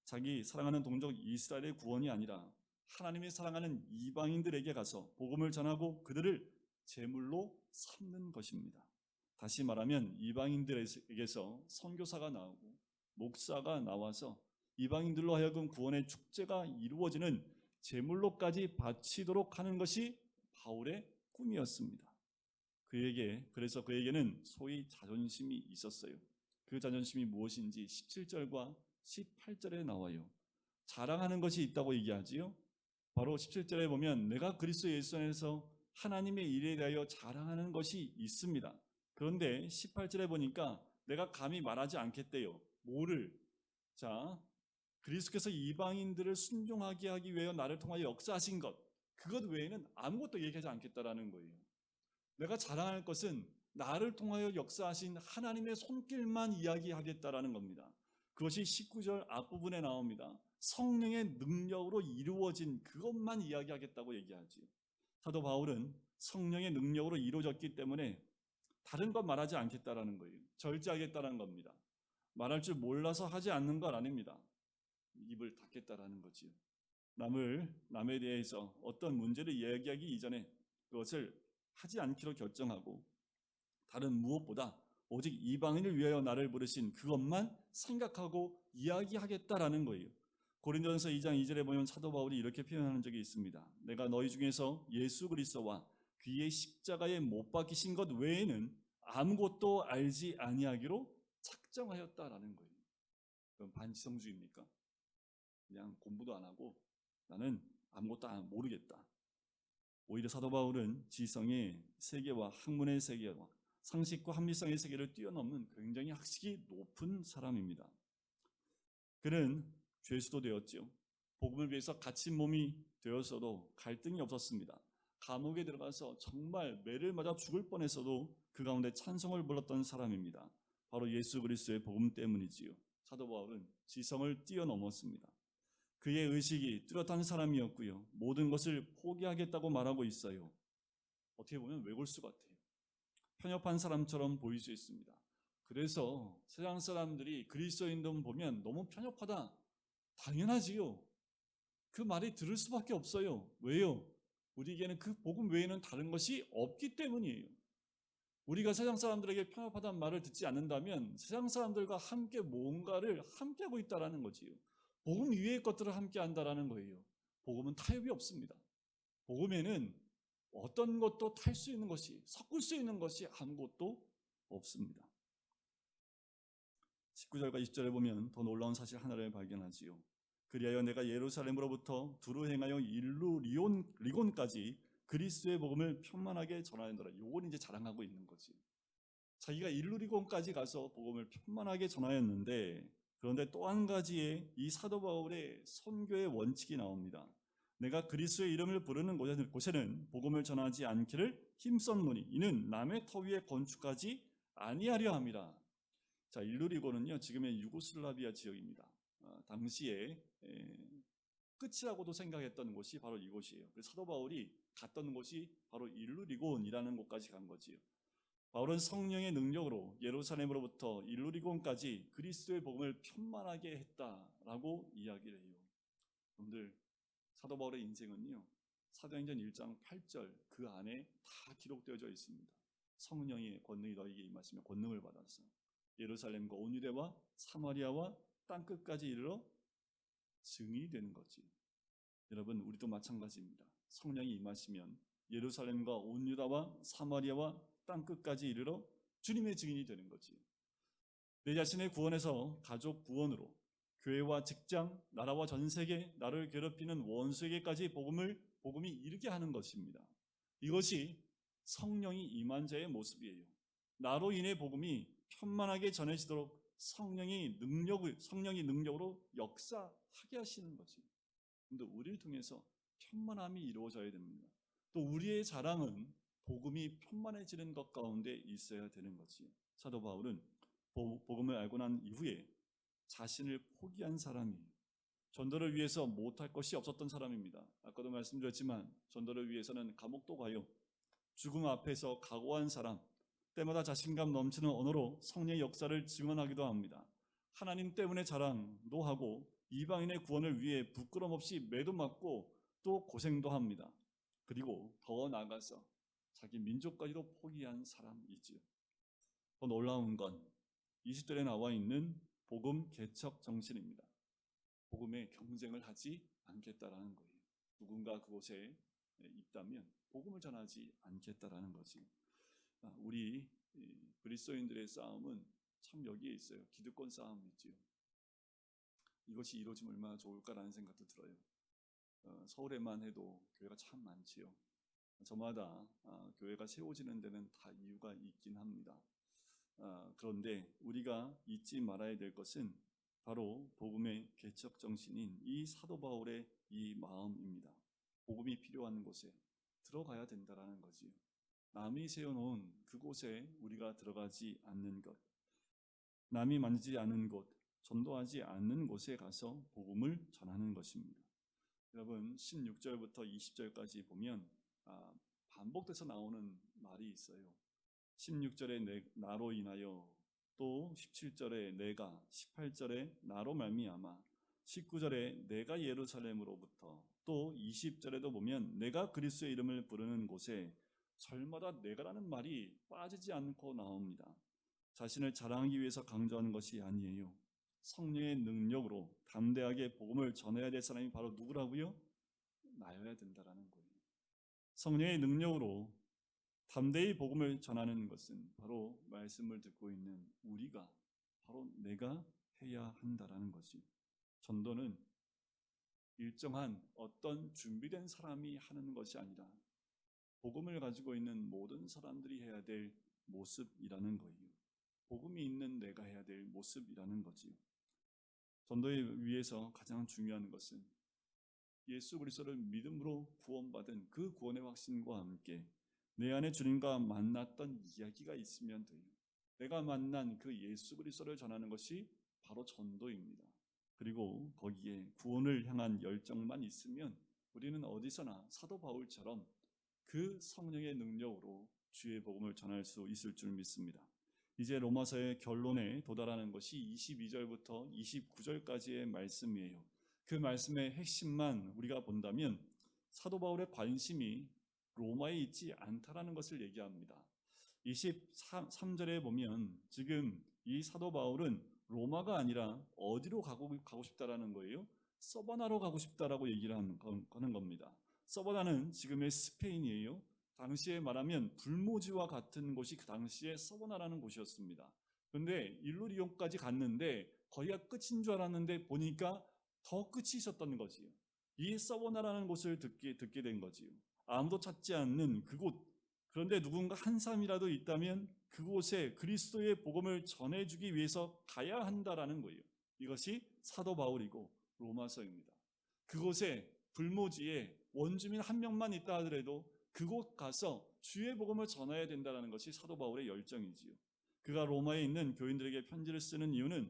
자기 사랑하는 동족 이스라엘의 구원이 아니라 하나님이 사랑하는 이방인들에게 가서 복음을 전하고 그들을 제물로 삼는 것입니다. 다시 말하면 이방인들에게서 선교사가 나오고 목사가 나와서 이방인들로 하여금 구원의 축제가 이루어지는 제물로까지 바치도록 하는 것이 바울의 꿈이었습니다. 그래서 그에게는 소위 자존심이 있었어요. 그 자존심이 무엇인지 17절과 18절에 나와요. 자랑하는 것이 있다고 얘기하지요. 바로 17절에 보면 내가 그리스도 예수 안에서 하나님의 일에 대하여 자랑하는 것이 있습니다. 그런데 18절에 보니까 내가 감히 말하지 않겠대요. 뭐를? 자, 그리스도께서 이방인들을 순종하게 하기 위하여 나를 통하여 역사하신 것, 그것 외에는 아무것도 얘기하지 않겠다라는 거예요. 내가 자랑할 것은 나를 통하여 역사하신 하나님의 손길만 이야기하겠다라는 겁니다. 그것이 19절 앞부분에 나옵니다. 성령의 능력으로 이루어진 그것만 이야기하겠다고 얘기하지. 사도 바울은 성령의 능력으로 이루어졌기 때문에 다른 것 말하지 않겠다라는 거예요. 절제하겠다는 겁니다. 말할 줄 몰라서 하지 않는 건 아닙니다. 입을 닫겠다라는 거지요. 남에 대해서 어떤 문제를 이야기하기 이전에 그것을 하지 않기로 결정하고 다른 무엇보다 오직 이방인을 위하여 나를 부르신 그것만 생각하고 이야기하겠다라는 거예요. 고린도전서 2장 2절에 보면 사도 바울이 이렇게 표현하는 적이 있습니다. 내가 너희 중에서 예수 그리스도와 그의 십자가에 못 박히신 것 외에는 아무것도 알지 아니하기로 작정하였다라는 거예요. 그럼 반지성주의입니까? 그냥 공부도 안 하고 나는 아무것도 모르겠다. 오히려 사도 바울은 지성의 세계와 학문의 세계와 상식과 합리성의 세계를 뛰어넘는 굉장히 학식이 높은 사람입니다. 그는 죄수도 되었죠. 복음을 위해서 갇힌 몸이 되었어도 갈등이 없었습니다. 감옥에 들어가서 정말 매를 맞아 죽을 뻔했어도 그 가운데 찬송을 불렀던 사람입니다. 바로 예수 그리스도의 복음 때문이지요. 사도 바울은 지성을 뛰어넘었습니다. 그의 의식이 뚜렷한 사람이었고요. 모든 것을 포기하겠다고 말하고 있어요. 어떻게 보면 외골수 같아요. 편협한 사람처럼 보일 수 있습니다. 그래서 세상 사람들이 그리스도인들 보면 너무 편협하다. 당연하지요. 그 말이 들을 수밖에 없어요. 왜요? 우리에게는 그 복음 외에는 다른 것이 없기 때문이에요. 우리가 세상 사람들에게 편협하다는 말을 듣지 않는다면 세상 사람들과 함께 뭔가를 함께하고 있다는 거지요. 복음 이외의 것들을 함께한다는 거예요. 복음은 타협이 없습니다. 복음에는 어떤 것도 탈 수 있는 것이, 섞을 수 있는 것이 아무것도 없습니다. 19절과 20절에 보면 더 놀라운 사실 하나를 발견하지요. 그리하여 내가 예루살렘으로부터 두루 행하여 리곤까지 그리스도의 복음을 편만하게 전하였노라. 요건 이제 자랑하고 있는 거지. 자기가 일루리곤까지 가서 복음을 편만하게 전하였는데, 그런데 또 한 가지의 이 사도 바울의 선교의 원칙이 나옵니다. 내가 그리스도의 이름을 부르는 곳에는 복음을 전하지 않기를 힘썼노니 이는 남의 터 위에 건축하지 아니하려 함이라. 자, 일루리곤은요 지금의 유고슬라비아 지역입니다. 당시에 끝이라고도 생각했던 곳이 바로 이곳이에요. 그래서 사도 바울이 갔던 곳이 바로 일루리곤이라는 곳까지 간 거지요. 바울은 성령의 능력으로 예루살렘으로부터 일루리곤까지 그리스도의 복음을 편만하게 했다라고 이야기를 해요. 여러분들, 사도 바울의 인생은요 사도행전 1장 8절 그 안에 다 기록되어져 있습니다. 성령의 권능이 너희에게 임하시며 권능을 받았어. 예루살렘과 온 유대와 사마리아와 땅끝까지 이르러 증인이 되는 거지. 여러분, 우리도 마찬가지입니다. 성령이 임하시면 예루살렘과 온 유다와 사마리아와 땅끝까지 이르러 주님의 증인이 되는 거지. 내 자신의 구원에서 가족 구원으로 교회와 직장, 나라와 전 세계, 나를 괴롭히는 원수에게까지 복음이 이르게 하는 것입니다. 이것이 성령이 임한 자의 모습이에요. 나로 인해 복음이 편만하게 전해지도록 성령이 능력으로 역사하게 하시는 거지. 근데 우리를 통해서 편만함이 이루어져야 됩니다. 또 우리의 자랑은 복음이 편만해지는 것 가운데 있어야 되는 거지. 사도 바울은 복음을 알고 난 이후에 자신을 포기한 사람이에요. 전도를 위해서 못할 것이 없었던 사람입니다. 아까도 말씀드렸지만 전도를 위해서는 감옥도 가요. 죽음 앞에서 각오한 사람, 때마다 자신감 넘치는 언어로 성령의 역사를 증언하기도 합니다. 하나님 때문에 자랑도 하고 이방인의 구원을 위해 부끄럼 없이 매도 맞고 또 고생도 합니다. 그리고 더 나아가서 자기 민족까지도 포기한 사람이지요. 더 놀라운 건 20절에 나와 있는 복음 개척 정신입니다. 복음에 경쟁을 하지 않겠다라는 거예요. 누군가 그곳에 있다면 복음을 전하지 않겠다라는 거지. 우리 그리스도인들의 싸움은 참 여기에 있어요. 기득권 싸움이지요. 이것이 이루어지면 얼마나 좋을까라는 생각도 들어요. 서울에만 해도 교회가 참 많지요. 저마다 교회가 세워지는 데는 다 이유가 있긴 합니다. 그런데 우리가 잊지 말아야 될 것은 바로 복음의 개척 정신인 이 사도 바울의 이 마음입니다. 복음이 필요한 곳에 들어가야 된다라는 거지요. 남이 세워놓은 그곳에 우리가 들어가지 않는 것, 남이 만지지 않은 곳, 전도하지 않는 곳에 가서 복음을 전하는 것입니다. 여러분 16절부터 20절까지 보면 반복돼서 나오는 말이 있어요. 16절에 나로 인하여, 또 17절에 내가, 18절에 나로 말미암아, 19절에 내가 예루살렘으로부터, 또 20절에도 보면 내가 그리스도의 이름을 부르는 곳에 절마다 내가라는 말이 빠지지 않고 나옵니다. 자신을 자랑하기 위해서 강조하는 것이 아니에요. 성령의 능력으로 담대하게 복음을 전해야 될 사람이 바로 누구라고요? 나여야 된다라는 거예요. 성령의 능력으로 담대히 복음을 전하는 것은 바로 말씀을 듣고 있는 우리가, 바로 내가 해야 한다라는 것이. 전도는 일정한 어떤 준비된 사람이 하는 것이 아니라 복음을 가지고 있는 모든 사람들이 해야 될 모습이라는 거예요. 복음이 있는 내가 해야 될 모습이라는 거지요. 전도에 위해서 가장 중요한 것은 예수 그리스도를 믿음으로 구원받은 그 구원의 확신과 함께 내 안에 주님과 만났던 이야기가 있으면 돼요. 내가 만난 그 예수 그리스도를 전하는 것이 바로 전도입니다. 그리고 거기에 구원을 향한 열정만 있으면 우리는 어디서나 사도 바울처럼 그 성령의 능력으로 주의 복음을 전할 수 있을 줄 믿습니다. 이제 로마서의 결론에 도달하는 것이 22절부터 29절까지의 말씀이에요. 그 말씀의 핵심만 우리가 본다면 사도 바울의 관심이 로마에 있지 않다라는 것을 얘기합니다. 23절에 보면 지금 이 사도 바울은 로마가 아니라 어디로 가고 싶다라는 거예요? 서바나로 가고 싶다라고 얘기를 하는 겁니다. 서바나는 지금의 스페인이에요. 당시에 말하면 불모지와 같은 곳이 그 당시에 서바나라는 곳이었습니다. 그런데 일루리온까지 갔는데 거기가 끝인 줄 알았는데 보니까 더 끝이 있었던 거지요. 이 서바나라는 곳을 듣게 된 거지요. 아무도 찾지 않는 그곳. 그런데 누군가 한 사람이라도 있다면 그곳에 그리스도의 복음을 전해주기 위해서 가야 한다라는 거예요. 이것이 사도 바울이고 로마서입니다. 그곳에 불모지에 원주민 한 명만 있다 하더라도 그곳 가서 주의 복음을 전해야 된다는 것이 사도 바울의 열정이지요. 그가 로마에 있는 교인들에게 편지를 쓰는 이유는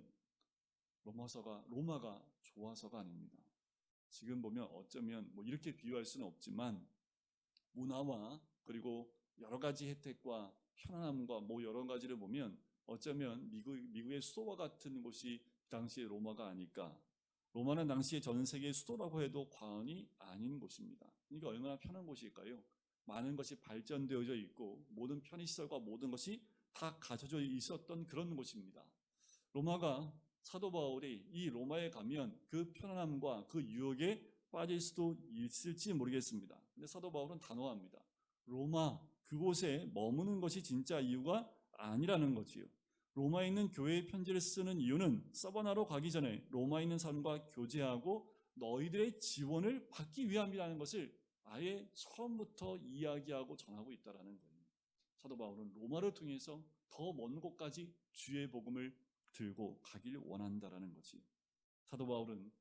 로마가 좋아서가 아닙니다. 지금 보면 어쩌면 이렇게 비유할 수는 없지만 문화와 그리고 여러 가지 혜택과 편안함과 여러 가지를 보면 어쩌면 미국의 수도와 같은 곳이 당시의 로마가 아닐까. 로마는 당시의 전 세계의 수도라고 해도 과언이 아닌 곳입니다. 그러니까 얼마나 편한 곳일까요? 많은 것이 발전되어져 있고 모든 편의시설과 모든 것이 다 갖춰져 있었던 그런 곳입니다. 로마가 사도 바울이 이 로마에 가면 그 편안함과 그 유혹에 빠질 수도 있을지 모르겠습니다. 근데 사도 바울은 단호합니다. 로마 그곳에 머무는 것이 진짜 이유가 아니라는 거지요. 로마에 있는 교회의 편지를 쓰는 이유는 서바나로 가기 전에 로마에 있는 사람과 교제하고 너희들의 지원을 받기 위함이라는 것을 아예 처음부터 이야기하고 전하고 있다라는 거예요. 사도 바울은 로마를 통해서 더 먼 곳까지 주의 복음을 들고 가길 원한다라는 거지. 사도 바울은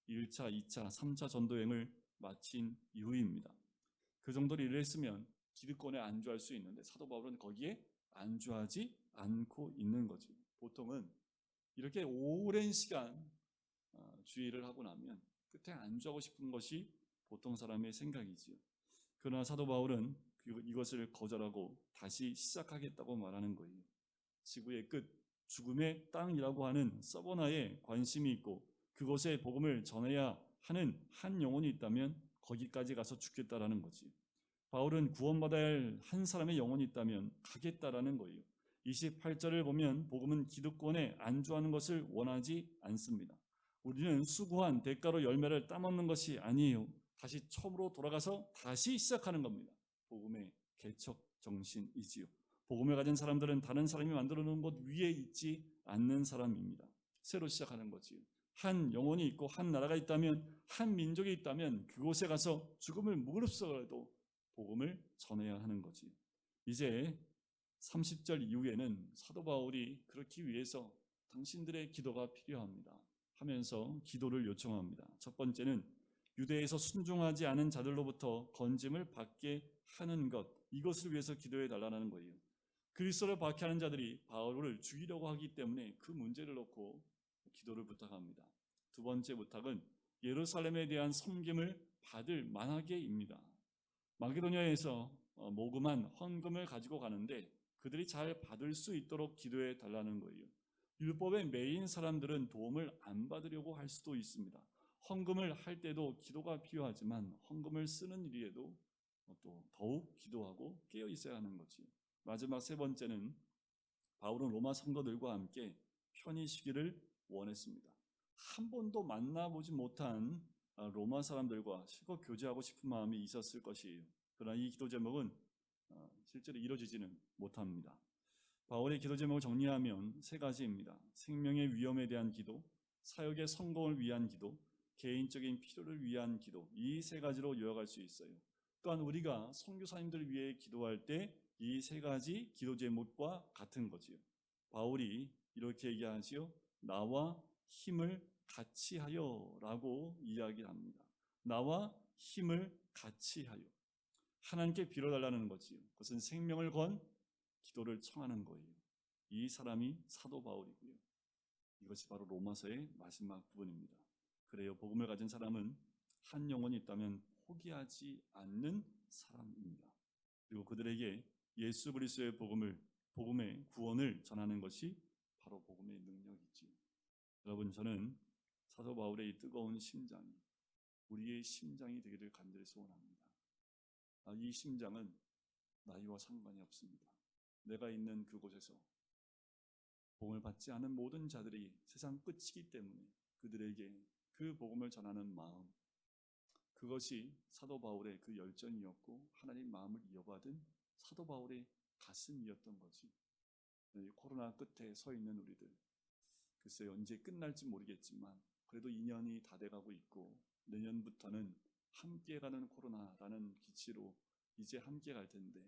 1차, 2차, 3차 전도행을 마친 이후입니다. 그 정도로 일을 했으면 기득권에 안주할 수 있는데 사도 바울은 거기에 안주하지 않고 있는 거지. 보통은 이렇게 오랜 시간 주의를 하고 나면 끝에 안주하고 싶은 것이 보통 사람의 생각이지요. 그러나 사도 바울은 이것을 거절하고 다시 시작하겠다고 말하는 거예요. 지구의 끝, 죽음의 땅이라고 하는 서버나에 관심이 있고 그곳에 복음을 전해야 하는 한 영혼이 있다면 거기까지 가서 죽겠다라는 거지. 바울은 구원받아야 할 한 사람의 영혼이 있다면 가겠다라는 거예요. 28절을 보면 복음은 기득권에 안주하는 것을 원하지 않습니다. 우리는 수고한 대가로 열매를 따먹는 것이 아니에요. 다시 처음으로 돌아가서 다시 시작하는 겁니다. 복음의 개척 정신이지요. 복음을 가진 사람들은 다른 사람이 만들어 놓은 것 위에 있지 않는 사람입니다. 새로 시작하는 거지요. 한 영혼이 있고 한 나라가 있다면, 한 민족이 있다면 그곳에 가서 죽음을 무릅쓰고라도 복음을 전해야 하는 거지. 이제 30절 이후에는 사도 바울이 그렇기 위해서 당신들의 기도가 필요합니다 하면서 기도를 요청합니다. 첫 번째는 유대에서 순종하지 않은 자들로부터 건짐을 받게 하는 것, 이것을 위해서 기도해 달라는 거예요. 그리스도를 박해하는 자들이 바울을 죽이려고 하기 때문에 그 문제를 놓고 기도를 부탁합니다. 두 번째 부탁은 예루살렘에 대한 섬김을 받을 만하게입니다. 마게도냐에서 모금한 헌금을 가지고 가는데 그들이 잘 받을 수 있도록 기도해 달라는 거예요. 율법에 매인 사람들은 도움을 안 받으려고 할 수도 있습니다. 헌금을 할 때도 기도가 필요하지만 헌금을 쓰는 일에도 또 더욱 기도하고 깨어 있어야 하는 거지. 마지막 세 번째는 바울은 로마 성도들과 함께 편히 쉬기를 원했습니다. 한 번도 만나보지 못한 로마 사람들과 실컷 교제하고 싶은 마음이 있었을 것이에요. 그러나 이 기도 제목은 실제로 이루어지지는 못합니다. 바울의 기도 제목을 정리하면 세 가지입니다. 생명의 위험에 대한 기도, 사역의 성공을 위한 기도, 개인적인 필요를 위한 기도, 이 세 가지로 요약할 수 있어요. 또한 우리가 선교사님들을 위해 기도할 때 이 세 가지 기도 제목과 같은 거지요. 바울이 이렇게 얘기하지요. 나와 힘을 같이 하여 라고 이야기합니다. 나와 힘을 같이 하여. 하나님께 빌어달라는 거지요. 그것은 생명을 건 기도를 청하는 거예요. 이 사람이 사도 바울이고요. 이것이 바로 로마서의 마지막 부분입니다. 그래요. 복음을 가진 사람은 한 영혼이 있다면 포기하지 않는 사람입니다. 그리고 그들에게 예수 그리스도의 복음의 구원을 전하는 것이 바로 복음의 능력이지요. 여러분, 저는 사도 바울의 이 뜨거운 심장이 우리의 심장이 되기를 간절히 소원합니다. 이 심장은 나이와 상관이 없습니다. 내가 있는 그곳에서 복음을 받지 않은 모든 자들이 세상 끝이기 때문에 그들에게 그 복음을 전하는 마음, 그것이 사도 바울의 그 열정이었고 하나님 마음을 이어받은 사도 바울의 가슴이었던 거지. 코로나 끝에 서 있는 우리들, 글쎄요, 언제 끝날지 모르겠지만 그래도 2년이 다 돼가고 있고 내년부터는 함께 가는 코로나라는 기치로 이제 함께 갈 텐데,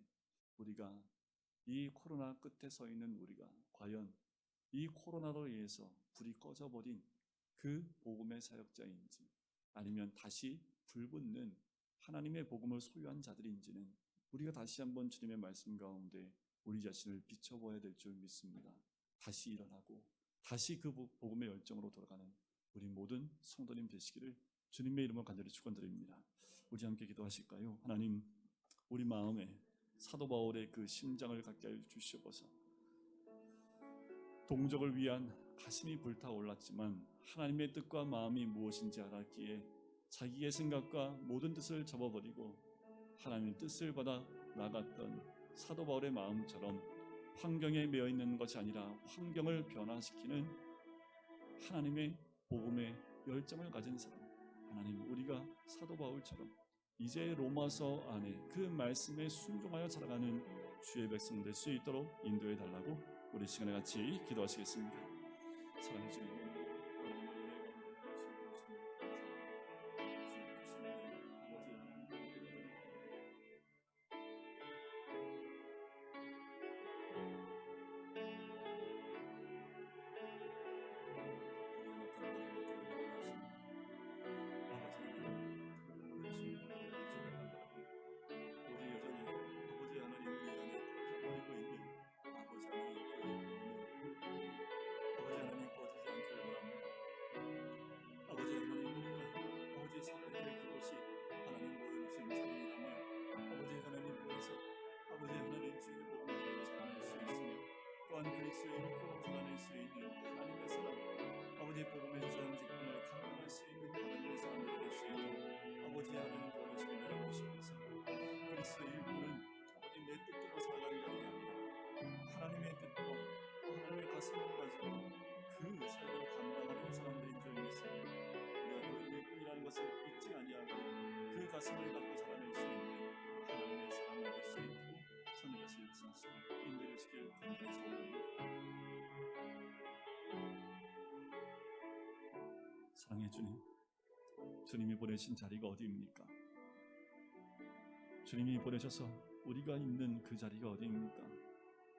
우리가 이 코로나 끝에 서 있는 우리가 과연 이 코로나로 인해서 불이 꺼져버린 그 복음의 사역자인지 아니면 다시 불붙는 하나님의 복음을 소유한 자들인지는 우리가 다시 한번 주님의 말씀 가운데 우리 자신을 비춰봐야 될 줄 믿습니다. 다시 일어나고 다시 그 복음의 열정으로 돌아가는 우리 모든 성도님 되시기를 주님의 이름으로 간절히 축원드립니다. 우리 함께 기도하실까요? 하나님, 우리 마음에 사도 바울의 그 심장을 갖게 하여 주시옵소서. 동족을 위한 가슴이 불타올랐지만 하나님의 뜻과 마음이 무엇인지 알았기에 자기의 생각과 모든 뜻을 접어버리고 하나님의 뜻을 받아 나갔던 사도 바울의 마음처럼 환경에 매여있는 것이 아니라 환경을 변화시키는 하나님의 복음의 열정을 가진 사람, 하나님, 우리가 사도 바울처럼 이제 로마서 안에 그 말씀에 순종하여 살아가는 주의 백성 될 수 있도록 인도해 달라고 우리 시간에 같이 기도하시겠습니다. 사랑해 주님, 그리스도의 믿고 살아낼 수 있는 하나님의 사람, 아버지 복음의 주장 직분을 감당할 수 있는 하나님의 사람이 될 수 있도록 아버지 하나님 도와주시기 바라옵소서. 그리스도의 일꾼은 아버지 내 뜻대로 살아가는 것이 아니라 하나님의 뜻과 하나님의 가슴을 가지고 그 삶을 감당하는 사람들인 줄 믿습니다. 우리가 그 일꾼이라는 것을 잊지 아니하고 그 가슴을 갖고 살아낼 수 있는 하나님의 사람이 될 수 있도록 선교시 역사하시고 인도해 주시길 간절히 소원합니다. 사랑해 주님, 주님이 보내신 자리가 어디입니까? 주님이 보내셔서 우리가 있는 그 자리가 어디입니까?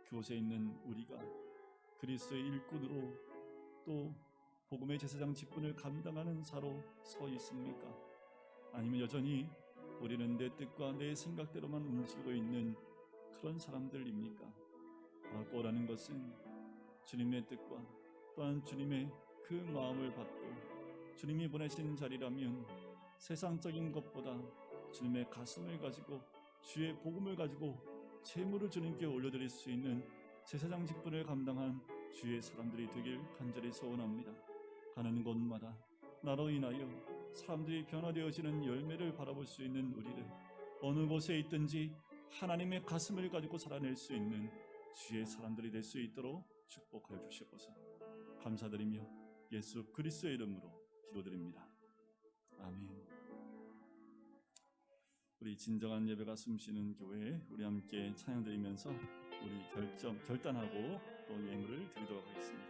그곳에 있는 우리가 그리스도의 일꾼으로 또 복음의 제사장 직분을 감당하는 자로 서 있습니까? 아니면 여전히 우리는 내 뜻과 내 생각대로만 움직이고 있는 그런 사람들입니까? 바라고라는 것은 주님의 뜻과 또한 주님의 그 마음을 받고 주님이 보내신 자리라면 세상적인 것보다 주님의 가슴을 가지고 주의 복음을 가지고 재물을 주님께 올려드릴 수 있는 제사장 직분을 감당한 주의 사람들이 되길 간절히 소원합니다. 가는 곳마다 나로 인하여 사람들이 변화되어지는 열매를 바라볼 수 있는 우리를 어느 곳에 있든지 하나님의 가슴을 가지고 살아낼 수 있는 주의 사람들이 될 수 있도록 축복하여 주시옵소서. 감사드리며 예수 그리스도의 이름으로 기도드립니다. 아멘. 우리 진정한 예배가 숨쉬는 교회에 우리 함께 찬양드리면서 우리 결단하고 또 예물을 드리도록 하겠습니다.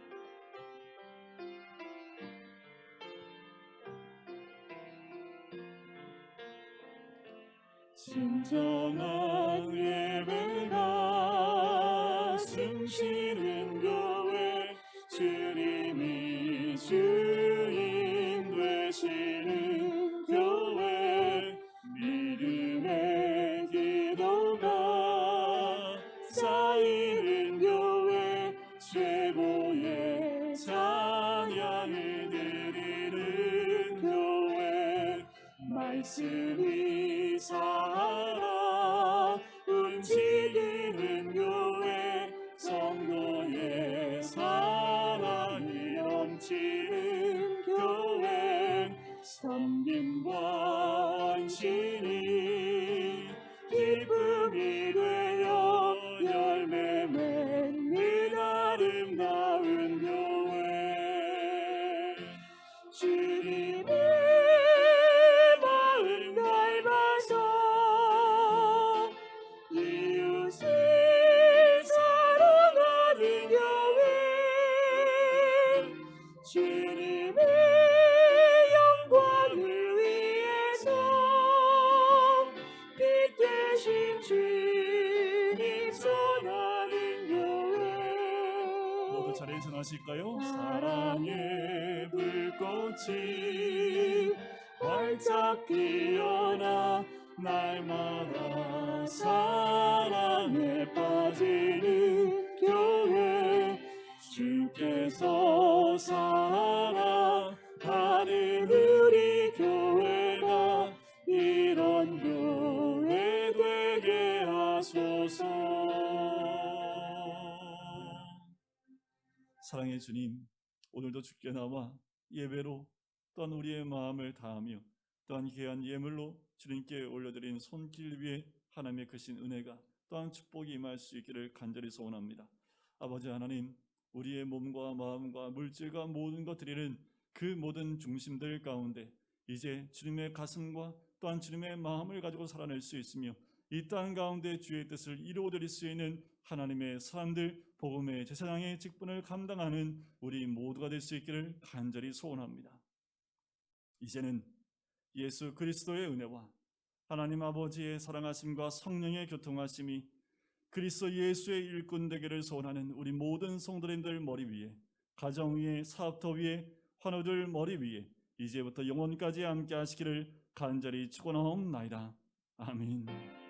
진정한 예배가 숨쉬는 교회, 주님이 주인 되시는 교회, 믿음의 기도가 쌓이는 교회, 최고의 찬양을 드리는 교회, 말씀이 살아 움직이는 교회, 성도의 사랑이 넘치는 교회, 섬김과 헌신이 기쁨이 되어 열매 맺는 아름다운 교회, 주님의 마음 닮아서 이웃을 사랑하는 교회, 주님의 영광을 위해서 빛 대신 주님 전하는 교회. 모두 자리에서 나실까요? 사랑의 불꽃이 활짝 피어나 날마다 사랑에 빠지는 교회, 주께서 사랑하는 우리 교회가 이런 교회 되게 하소서. 사랑의 주님, 오늘도 주께 나와 예배로 또한 우리의 마음을 다하며 또한 귀한 예물로 주님께 올려드린 손길 위에 하나님의 크신 은혜가 또한 축복이 임할 수 있기를 간절히 소원합니다. 아버지 하나님, 우리의 몸과 마음과 물질과 모든 것 드리는 그 모든 중심들 가운데 이제 주님의 가슴과 또한 주님의 마음을 가지고 살아낼 수 있으며 이 땅 가운데 주의 뜻을 이루어드릴 수 있는 하나님의 사람들, 복음의 제사장의 직분을 감당하는 우리 모두가 될 수 있기를 간절히 소원합니다. 이제는 예수 그리스도의 은혜와 하나님 아버지의 사랑하심과 성령의 교통하심이 그리스도 예수의 일꾼 되기를 소원하는 우리 모든 성도님들 머리 위에, 가정 위에, 사업터 위에, 환우들 머리 위에 이제부터 영원까지 함께 하시기를 간절히 축원하옵나이다. 아멘.